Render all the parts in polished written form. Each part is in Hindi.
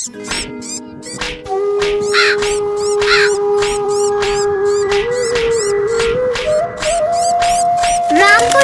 रामपुर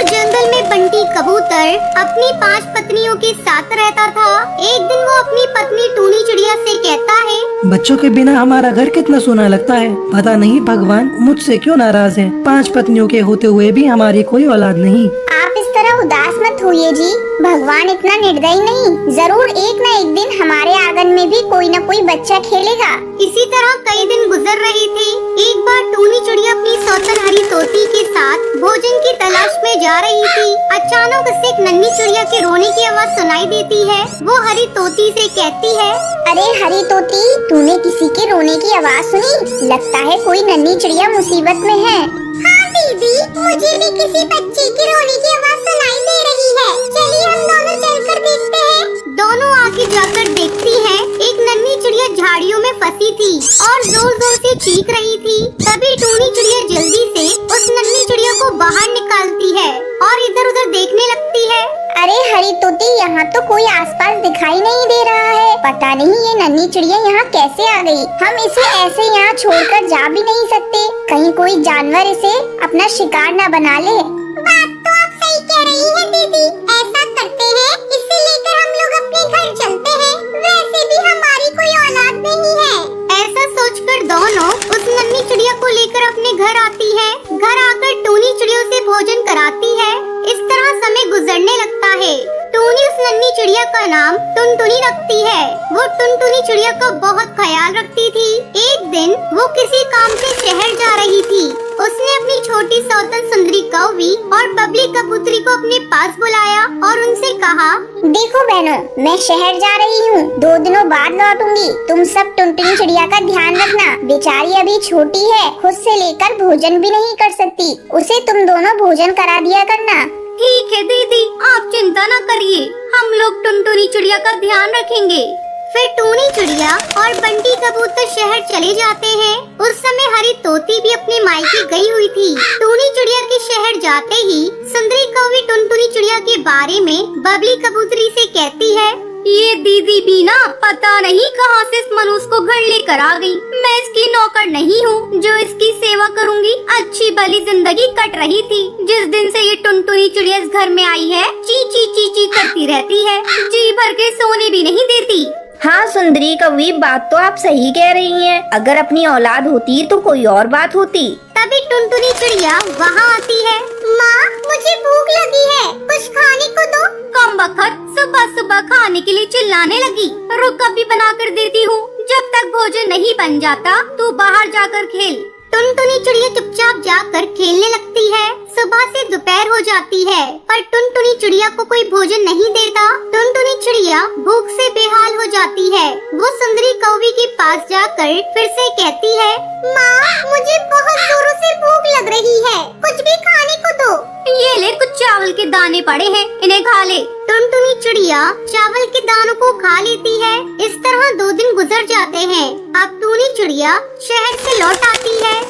जंगल में बंटी कबूतर अपनी 5 पत्नियों के साथ रहता था। एक दिन वो अपनी पत्नी टूनी चिड़िया से कहता है, बच्चों के बिना हमारा घर कितना सोना लगता है। पता नहीं भगवान मुझसे क्यों नाराज है। 5 पत्नियों के होते हुए भी हमारी कोई औलाद नहीं। आप इस तरह उदास मत होइए जी, भगवान इतना निर्दयी नहीं। जरूर एक न एक दिन हमारे आंगन में भी कोई न कोई बच्चा खेलेगा। इसी तरह कई दिन गुजर रहे थे। एक बार टूनी चिड़िया अपनी सौतन हरी तोती के साथ भोजन की तलाश में जा रही थी। अचानक उसे एक नन्ही चिड़िया के रोने की आवाज सुनाई देती है। वो हरी तोती से कहती है, अरे हरी तोती, तूने किसी के रोने की आवाज सुनी? लगता है कोई नन्ही चिड़िया मुसीबत में है। हाँ दीदी, मुझे भी किसी बच्चे के रोने की आवाज सुनाई दे रही है। चलिए हम दोनों चलकर देखते हैं। दोनों आगे जाकर देखती हैं। एक नन्ही चिड़िया झाड़ियों में फंसी थी और जोर जोर से चीख रही थी। तभी टूनी चिड़िया जल्दी से उस नन्ही चिड़िया को बाहर निकालती है और इधर उधर देखने लगती है। अरे हरी तोती, यहाँ तो कोई आसपास दिखाई नहीं दे रहा है। पता नहीं ये नन्ही चिड़िया यहाँ कैसे आ गई। हम इसे ऐसे यहाँ छोड़कर जा भी नहीं सकते। कहीं कोई जानवर इसे अपना शिकार न बना ले। बात तो आप सही कह रही है दीदी। ऐसा करते हैं, इसे लेकर हम लोग अपने घर चलते हैं। वैसे भी हमारी कोई औलाद नहीं है। ऐसा सोचकर दोनों उस नन्ही चिड़िया को लेकर अपने घर आती है। घर आकर टूनी चिड़ियों से भोजन कराती है। इस तरह समय गुजरने लगता है। टूनी उस नन्ही चिड़िया का नाम टुनटुनी रखती है। वो टुनटुनी चिड़िया का बहुत ख्याल रखती थी। एक दिन वो किसी काम से शहर जा रही थी। उसने अपनी छोटी सौतन सुंदरी कौवी और बबली कबूतरी को अपने पास बुलाया और उनसे कहा, देखो बहनों, मैं शहर जा रही हूँ। 2 दिनों बाद लौटूंगी। तुम सब टुनटुनी चिड़िया का ध्यान रखना। बेचारी अभी छोटी है, खुद से लेकर भोजन भी नहीं कर सकती। उसे तुम दोनों भोजन करा दिया करना। ठीक है दीदी, आप चिंता न करिए। हम लोग टुनटुनी चिड़िया का ध्यान रखेंगे। फिर टूनी चिड़िया और बंटी कबूतर शहर चले जाते हैं। उस समय हरी तोती भी अपने मायके गई हुई थी। टूनी चिड़िया के शहर जाते ही सुंदरी कौवी टुनटुनी चिड़िया के बारे में बबली कबूतरी से कहती है, ये दीदी भी ना पता नहीं कहां से इस मनुष्य को घर लेकर आ गई। मैं इसकी नौकर नहीं हूँ जो इसकी सेवा करूँगी। अच्छी भली जिंदगी कट रही थी। जिस दिन से ये टुनटुनी चिड़िया इस घर में आई है, ची ची ची ची करती रहती है। जी भर के सोने भी नहीं देती। हाँ सुंदरी कौवी, बात तो आप सही कह रही हैं। अगर अपनी औलाद होती तो कोई और बात होती। तभी टुनटुनी चिड़िया वहाँ आती है। माँ, मुझे भूख लगी है, कुछ खाने को दो। कम बखत सुबह सुबह खाने के लिए चिल्लाने लगी। रुक, अभी बना कर देती हूँ। जब तक भोजन नहीं बन जाता तू बाहर जाकर खेल। टुनटुनी चिड़िया चुपचाप जाकर खेलने लगती है। सुबह से दोपहर हो जाती है, पर टुनटुनी चिड़िया को कोई भोजन नहीं देता। टुनटुनी चिड़िया भूख से बेहाल हो जाती है। वो सुंदरी कौवी के पास जाकर फिर से कहती है, माँ, मुझे बहुत जोरों से भूख लग रही है, कुछ भी खाने को दो। ये ले, कुछ चावल के दाने पड़े हैं, इन्हें खा ले। टुनटुनी चिड़िया चावल के दानों को खा लेती है। इस तरह 2 दिन गुजर जाते हैं। अब टूनी चिड़िया शहर से लौट आती है।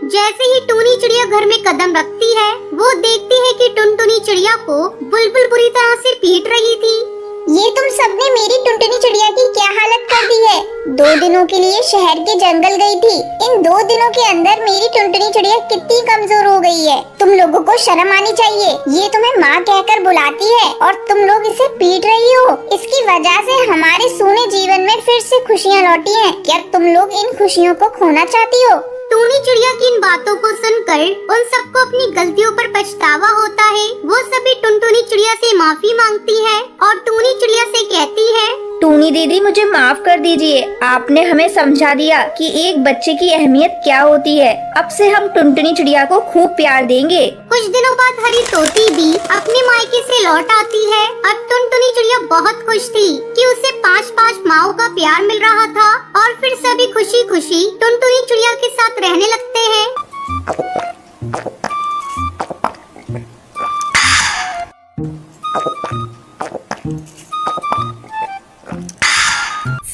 जैसे ही टूनी चिड़िया घर में कदम रखती है, वो देखती है कि टुनटुनी चिड़िया को बुलबुल बुरी तरह से पीट रही थी। ये तुम सबने मेरी टुनटुनी चिड़िया की क्या हालत कर दी है। 2 दिनों के लिए शहर के जंगल गई थी। इन 2 दिनों के अंदर मेरी टुनटुनी चिड़िया कितनी कमजोर हो गई है। तुम लोगों को शर्म आनी चाहिए। ये तुम्हें माँ कहकर बुलाती है और तुम लोग इसे पीट रही हो। इसकी वजह से हमारे सूने जीवन में फिर से खुशियाँ लौटी हैं। क्या तुम लोग इन खुशियों को खोना चाहती हो? टूनी चिड़िया की इन बातों को सुनकर उन सबको अपनी गलतियों पर पछतावा होता है। वो सभी टुनटुनी चिड़िया से माफी मांगती है और टूनी चिड़िया से कहती है, टूनी दीदी, मुझे माफ कर दीजिए। आपने हमें समझा दिया कि एक बच्चे की अहमियत क्या होती है। अब से हम टुनटुनी चिड़िया को खूब प्यार देंगे। कुछ दिनों बाद हरी तोती भी अपने मायके से लौट आती है। अब टुनटुनी चिड़िया बहुत खुश थी कि उसे 5-5 माओ का प्यार मिल रहा था और फिर सभी खुशी खुशी टुनटुनी चिड़िया के साथ रहने लगते हैं।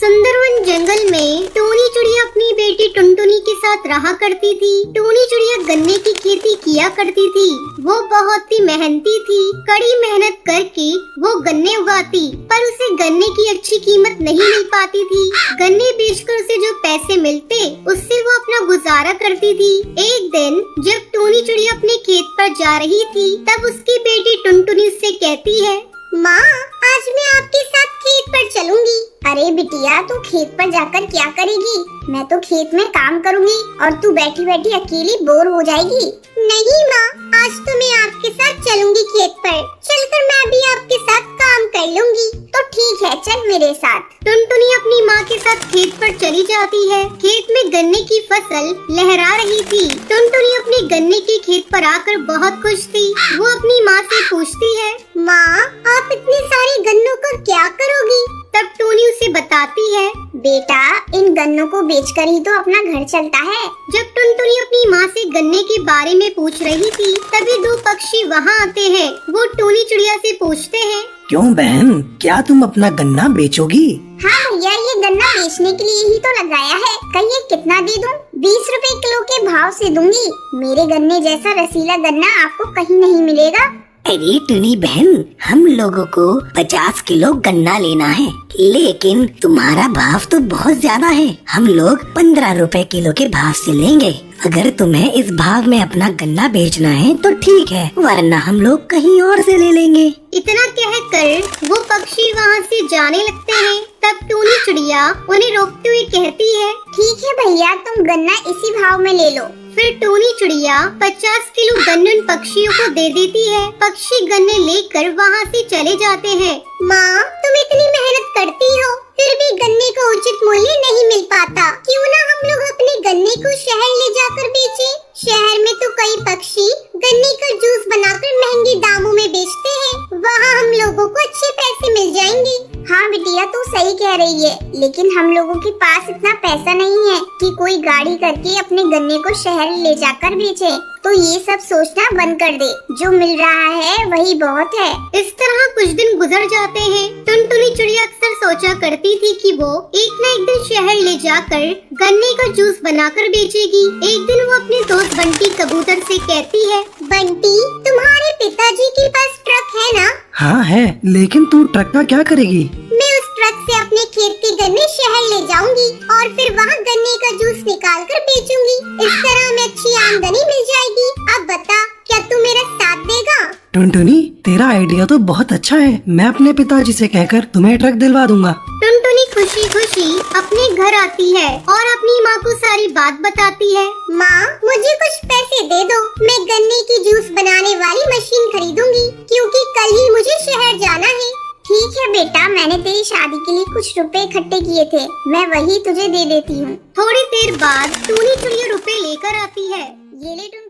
सुंदरवन जंगल में टूनी चिड़िया अपनी बेटी टुनटुनी के साथ रहा रहा करती थी। टूनी चिड़िया गन्ने की खेती किया करती थी। वो बहुत ही मेहनती थी। कड़ी मेहनत करके वो गन्ने उगाती, पर उसे गन्ने की अच्छी कीमत नहीं मिल पाती थी। गन्ने बेचकर उसे जो पैसे मिलते उससे वो अपना गुजारा करती थी। एक दिन जब टूनी चिड़िया अपने खेत पर जा रही थी, तब उसकी बेटी टुनटुनी उससे कहती है, माँ आज मैं आपके साथ खेत पर चलूंगी। अरे बिटिया तू खेत पर जाकर क्या करेगी? मैं तो खेत में काम करूंगी और तू बैठी बैठी अकेली बोर हो जाएगी। नहीं माँ, आज तो मैं आपके साथ चलूंगी खेत पर। चलकर मैं भी आपके साथ काम कर लूंगी। तो ठीक है, चल मेरे साथ। टुनटुनी अपनी माँ के साथ खेत पर चली जाती है। खेत में गन्ने की फसल लहरा रही थी। टुनटुनी अपने गन्ने के खेत पर आकर बहुत खुश थी। वो अपनी माँ से पूछती है, माँ आप इतने सारे गन्नों का क्या करोगी? तब टूनी उसे बताती है, बेटा इन गन्नों को बेचकर ही तो अपना घर चलता है। जब टुनटुनी अपनी माँ से गन्ने के बारे में पूछ रही थी, तभी दो पक्षी वहाँ आते हैं। वो टूनी चिड़िया से पूछते हैं, क्यों बहन, क्या तुम अपना गन्ना बेचोगी? हाँ भैया, ये गन्ना बेचने के लिए ही तो लगाया है। कहिए कितना दे दूं? 20 रुपए किलो के भाव से दूंगी। मेरे गन्ने जैसा रसीला गन्ना आपको कहीं नहीं मिलेगा। अरे टुनी बहन, हम लोगों को 50 किलो गन्ना लेना है, लेकिन तुम्हारा भाव तो बहुत ज्यादा है। हम लोग 15 रुपए किलो के भाव से लेंगे। अगर तुम्हें इस भाव में अपना गन्ना बेचना है तो ठीक है, वरना हम लोग कहीं और से ले लेंगे। इतना कहकर वो पक्षी वहाँ से जाने लगते हैं। तब टूनी चिड़िया उन्हें रोकते हुए कहती है, ठीक है भैया, तुम गन्ना इसी भाव में ले लो। फिर टूनी चिड़िया 50 किलो गन्ने उन पक्षियों को दे देती है। पक्षी गन्ने लेकर वहाँ से चले जाते हैं। माँ तुम इतनी मेहनत करती हो, फिर भी गन्ने का उचित मूल्य नहीं मिल पाता। क्यों ना हम लोग अपने गन्ने को शहर ले जाकर बेचें? शहर में तो कई पक्षी गन्ने का जूस बनाकर महंगे दामों में बेचते हैं। वहाँ हम लोगों को अच्छे पैसे मिल जाएंगे। हाँ बिटिया तू सही कह रही है, लेकिन हम लोगों के पास इतना पैसा नहीं है कि कोई गाड़ी करके अपने गन्ने को शहर ले जाकर बेचे। तो ये सब सोचना बंद कर दे, जो मिल रहा है वही बहुत है। इस तरह कुछ दिन गुजर जाते हैं। टुनटुनी चिड़िया अक्सर सोचा करती थी कि वो एक न एक दिन शहर ले जाकर गन्ने का जूस बनाकर बेचेगी। एक दिन वो अपने दोस्त बंटी कबूतर से कहती है, बंटी तुम्हारे पिताजी के पास ट्रक है ना? हाँ है, लेकिन तू ट्रक का क्या करेगी? मैं उस ट्रक से अपने खेत के गन्ने शहर ले जाऊंगी और फिर वहाँ गन्ने का जूस निकाल कर बेचूंगी। इस तरह हमें अच्छी आमदनी मिल जाएगी। अब बता, क्या तू मेरा साथ देगा? टुनटुनी तेरा आइडिया तो बहुत अच्छा है। मैं अपने पिताजी से कहकर तुम्हें ट्रक दिलवा दूंगा। टुनटुनी खुशी खुशी अपने घर आती है और अपनी माँ को सारी बात बताती है। माँ मुझे कुछ पैसे दे दो, मैं गन्ने की जूस बनाने वाली मशीन खरीदूंगी, क्योंकि कल ही मुझे शहर जाना है। ठीक है बेटा, मैंने तेरी शादी के लिए कुछ रुपए इकट्ठे किए थे, मैं वही तुझे दे देती हूँ। थोड़ी देर बाद टूनी चिड़िया रुपए लेकर आती है। ये ले टुनटुनी।